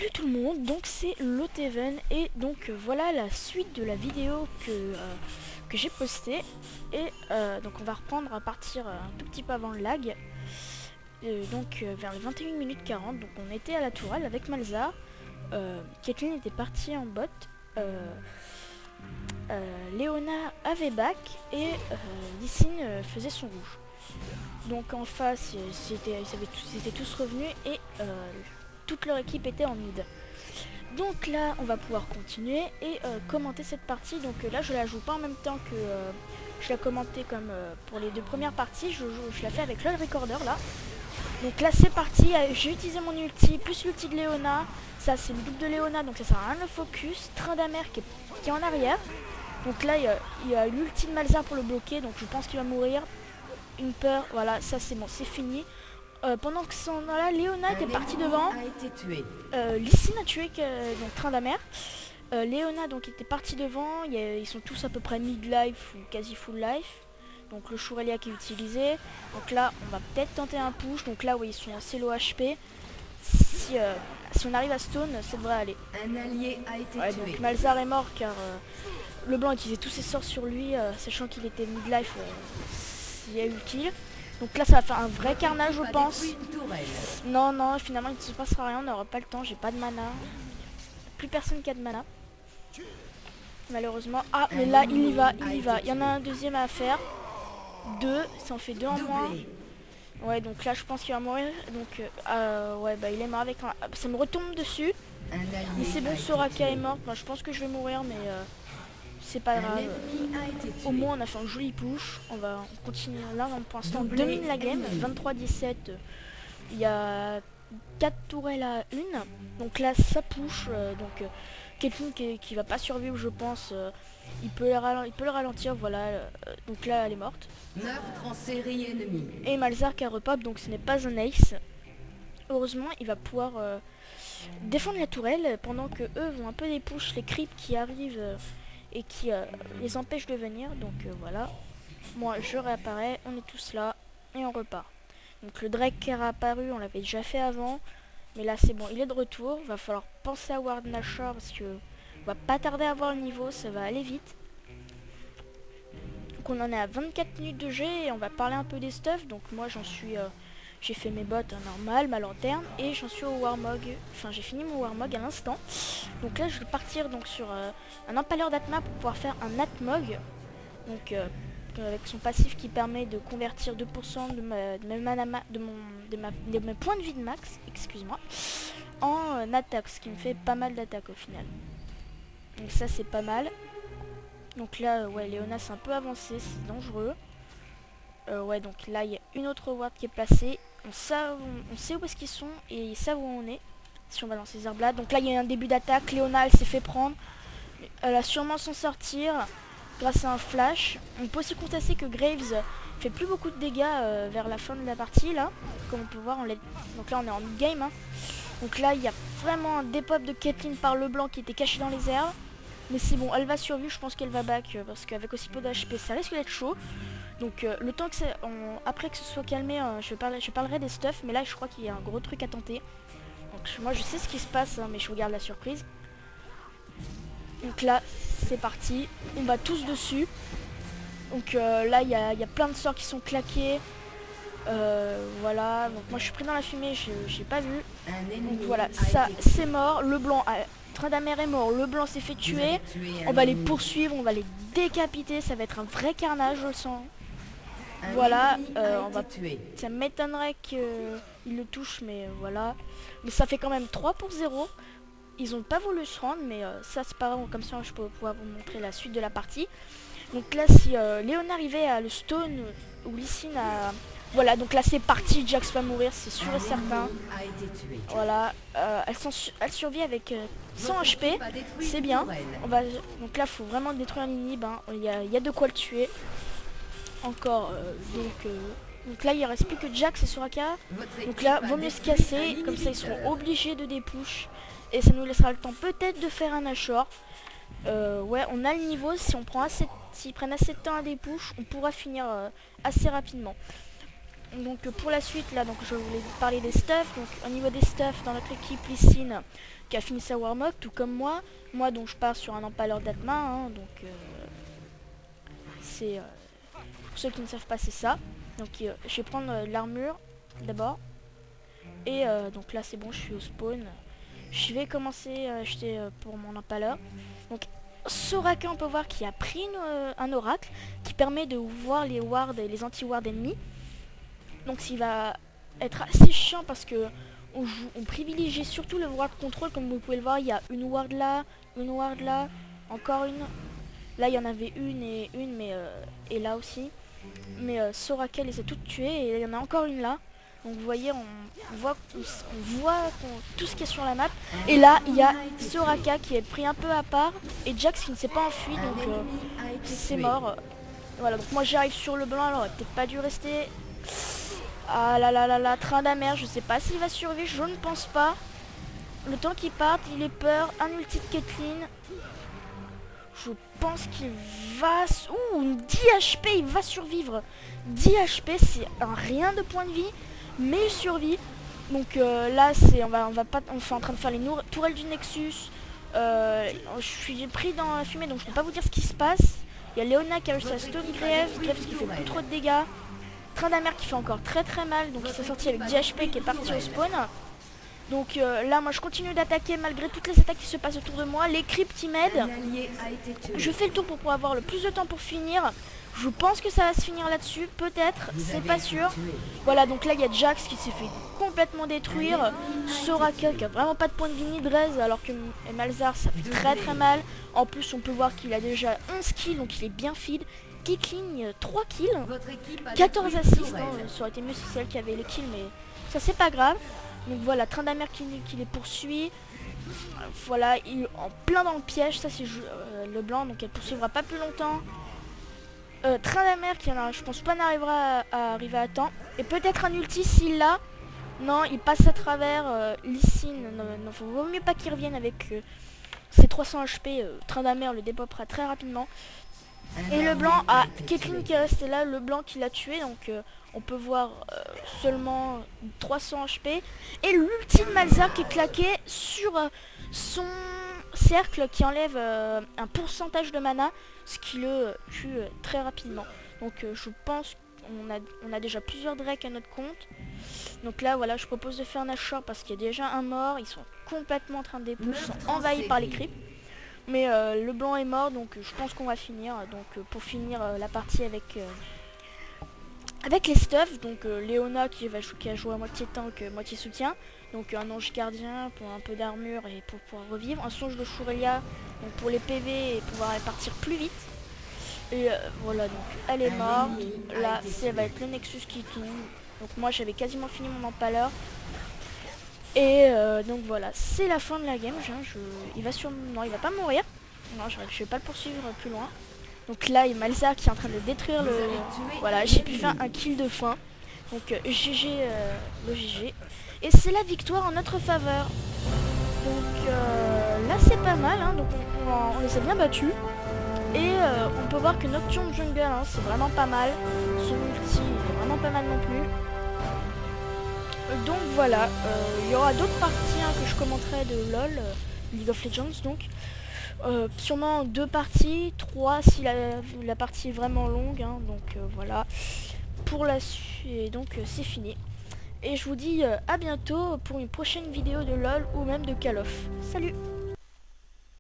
Salut tout le monde, donc c'est Loteven et donc voilà la suite de la vidéo que j'ai postée et donc on va reprendre à partir un tout petit peu avant le lag, vers les 21 minutes 40, donc on était à la tourelle avec Malzar, Caitlyn était partie en bot, Léona avait back et Lysine faisait son rouge. Donc en face, ils étaient tous revenus et toute leur équipe était en mid. Donc là, on va pouvoir continuer et commenter cette partie. Donc là, je la joue pas en même temps que je la commentais comme pour les deux premières parties. Je la fais avec le recorder là. Donc là, c'est parti. J'ai utilisé mon ulti plus l'ulti de Léona. Ça, c'est le double de Léona, donc ça sert à rien de le focus. Tryndamere qui est en arrière. Donc là, il y a l'ulti de Malzar pour le bloquer. Donc je pense qu'il va mourir. Une peur, voilà, ça c'est bon, c'est fini. Pendant que son là, Léona était partie devant. Lysine a tué donc Tryndamere. Léona donc était partie devant. Ils sont tous à peu près mid-life ou quasi full life. Donc le Shurelia qui est utilisé. Donc là, on va peut-être tenter un push. Donc là, oui, ils sont assez low HP. Si on arrive à stone, ça devrait aller. Un allié a été tué. Donc Malzar est mort car le blanc utilisait tous ses sorts sur lui, sachant qu'il était mid-life. Il y a eu le kill. Donc là ça va faire un vrai carnage je pense. Non, finalement il ne se passera rien, on n'aura pas le temps, j'ai pas de mana. Plus personne qui a de mana. Malheureusement. Ah mais là il y va. Il y en a un deuxième à faire. Deux, ça en fait deux en moins. Ouais donc là je pense qu'il va mourir. Donc ouais bah il est mort avec un... Ça me retombe dessus. Mais c'est bon, Soraka est morte. Moi je pense que je vais mourir mais... c'est pas grave, au moins on a fait un joli push, on continue là, pour l'instant on domine la game, 23-17, il y a 4 tourelles à 1, donc là ça push, donc Caitlyn qui va pas survivre je pense, il peut le ralentir, voilà, donc là elle est morte. Meurtre en série ennemie. Et Malzar qui a repop, donc ce n'est pas un ace, heureusement il va pouvoir défendre la tourelle, pendant que eux vont un peu les push, les creeps qui arrivent, et qui les empêche de venir, donc voilà. Moi je réapparais, on est tous là et on repart. Donc le Drake qui est réapparu, on l'avait déjà fait avant, mais là c'est bon, il est de retour. Va falloir penser à Ward Nashor parce que on va pas tarder à avoir le niveau, ça va aller vite. Donc on en est à 24 minutes de jeu et on va parler un peu des stuff. Donc moi j'en suis, j'ai fait mes bottes normal, ma lanterne, et j'en suis au Warmog. Enfin j'ai fini mon Warmog à l'instant. Donc là je vais partir donc sur un impaleur d'Atma pour pouvoir faire un Atmog. Donc avec son passif qui permet de convertir 2% de mes points de vie de max, excuse-moi, en attaque, ce qui me fait pas mal d'attaques au final. Donc ça c'est pas mal. Donc là ouais, Léona c'est un peu avancé, c'est dangereux. Ouais donc là il y a une autre ward qui est placée. On sait où est-ce qu'ils sont et ils savent où on est. Si on va dans ces herbes là. Donc là il y a un début d'attaque. Léona elle s'est fait prendre. Elle va sûrement s'en sortir grâce à un flash. On peut aussi constater que Graves fait plus beaucoup de dégâts vers la fin de la partie là. Comme on peut voir, donc là on est en mid-game. Hein. Donc là il y a vraiment un dépop de Caitlyn par le blanc qui était caché dans les herbes. Mais c'est bon, elle va survivre, je pense qu'elle va back parce qu'avec aussi peu d'HP ça risque d'être chaud. Donc le temps que après que ce soit calmé, je parlerai des stuff, mais là je crois qu'il y a un gros truc à tenter. Donc moi je sais ce qui se passe, hein, mais je vous garde la surprise. Donc là c'est parti, on va tous dessus. Donc là il y a plein de sorts qui sont claqués. Voilà, donc moi je suis pris dans la fumée, j'ai pas vu. Donc voilà, ça c'est mort, le blanc... Tryndamere est mort, le blanc s'est fait tuer. On va les poursuivre, on va les décapiter, ça va être un vrai carnage, je le sens. Voilà, ça m'étonnerait qu'il le touche, mais voilà. Mais ça fait quand même 3-0. Ils ont pas voulu se rendre, mais ça c'est pas grave, comme ça je peux pouvoir vous montrer la suite de la partie. Donc là si Léona arrivait à le stone ou Lysine à... Voilà, donc là c'est parti, Jax va mourir, c'est sûr et certain. Voilà, elle survit avec 100 HP, c'est bien. Donc là faut vraiment détruire l'inhib, hein. Il y a de quoi le tuer. Encore, donc là il ne reste plus que Jax et Soraka. Donc là vaut mieux se casser, comme ça ils seront obligés de dépush. Et ça nous laissera le temps peut-être de faire un Nashor. Ouais, on a le niveau, s'ils prennent assez de temps à dépush, on pourra finir assez rapidement. Donc pour la suite, là, donc je voulais parler des stuffs. Donc au niveau des stuffs, dans notre équipe, Lysine qui a fini sa Warmog, tout comme moi. Moi, donc je pars sur un empaleur d'Atma, hein, donc c'est pour ceux qui ne savent pas, c'est ça. Donc je vais prendre l'armure d'abord. Et donc là, c'est bon, je suis au spawn. Je vais commencer à acheter pour mon empaleur. Donc Soraka, on peut voir qu'il a pris un oracle qui permet de voir les wards et les anti-wards ennemis. Donc s'il va être assez chiant parce que on privilégie surtout le ward control. Comme vous pouvez le voir, il y a une ward là, encore une. Là il y en avait une, mais et là aussi. Mais Soraka les a toutes tuées et il y en a encore une là. Donc vous voyez, on voit tout ce qui est sur la map. Et là, il y a Soraka qui est pris un peu à part et Jax qui ne s'est pas enfui, donc c'est mort. Voilà, donc moi j'arrive sur le blanc, alors il peut-être pas dû rester. Ah là là là là, train d'amer, je sais pas s'il va survivre, je ne pense pas. Le temps qu'il parte, il est peur, un ulti de Caitlyn. Je pense qu'il va... Ouh, 10 HP, il va survivre. 10 HP, c'est un rien de point de vie, mais il survit. Donc là, c'est on est en train de faire les tourelles du Nexus. Je suis pris dans la fumée, donc je ne peux pas vous dire ce qui se passe. Il y a Léona qui a réussi à stun Graves qui fait plus trop de dégâts. Train d'amer qui fait encore très très mal, donc il s'est sorti avec 10 HP qui est parti au spawn. Donc là moi je continue d'attaquer malgré toutes les attaques qui se passent autour de moi. Les crypts ils m'aident. Je fais le tour pour pouvoir avoir le plus de temps pour finir. Je pense que ça va se finir là-dessus, peut-être, c'est pas sûr. Voilà, donc là il y a Jax qui s'est fait complètement détruire. Soraka qui a vraiment pas de point de vie ni de raise, alors que Malzahar ça fait très très mal. En plus on peut voir qu'il a déjà 11 kills, donc il est bien feed. Caitlyn 3 kills, 14 assists, hein, ça aurait été mieux si c'est elle qui avait les kills, mais ça c'est pas grave. Donc voilà, train d'amer qui les poursuit. Voilà, il est en plein dans le piège, ça c'est le blanc, donc elle poursuivra pas plus longtemps. Train d'amer qui je pense pas n'arrivera à arriver à temps. Et peut-être un ulti s'il l'a. Non, il passe à travers Lysine. Non, vaut mieux pas qu'il revienne avec ses 300 HP. Train d'amer le dépopera très rapidement. Et le blanc a Caitlyn qui est resté là, le blanc qui l'a tué, donc on peut voir seulement 300 HP. Et l'ulti de Malzahar qui est claqué sur son cercle qui enlève un pourcentage de mana, ce qui le tue très rapidement. Donc je pense qu'on a déjà plusieurs drakes à notre compte. Donc là voilà, je propose de faire un Nashor parce qu'il y a déjà un mort, ils sont complètement en train de dépush, ils sont envahis par les creeps. Mais le blanc est mort, donc je pense qu'on va finir. Donc pour finir la partie avec les stuffs, donc Léona qui a joué à moitié tank, moitié soutien. Donc un ange gardien pour un peu d'armure et pour pouvoir revivre. Un songe de Shureya donc pour les PV et pouvoir partir plus vite. Et voilà, donc elle est morte. Là, ça va être le Nexus qui tombe. Donc moi j'avais quasiment fini mon empaleur. Et donc voilà, c'est la fin de la game. Il va non, il va pas mourir. Non, je vais pas le poursuivre plus loin. Donc là, il y a Malzahar qui est en train de détruire le... Voilà, j'ai pu faire un kill de fin. Donc GG, le GG. Et c'est la victoire en notre faveur. Donc là, c'est pas mal. Hein. Donc on les a bien battus. Et on peut voir que Nocturne Jungle, hein, c'est vraiment pas mal. Son ulti est vraiment pas mal non plus. Donc voilà, il y aura d'autres parties hein, que je commenterai de LoL, League of Legends donc. Sûrement 2 parties, 3 si la partie est vraiment longue, hein, donc voilà. Pour la suite, donc c'est fini. Et je vous dis à bientôt pour une prochaine vidéo de LoL ou même de Call of. Salut!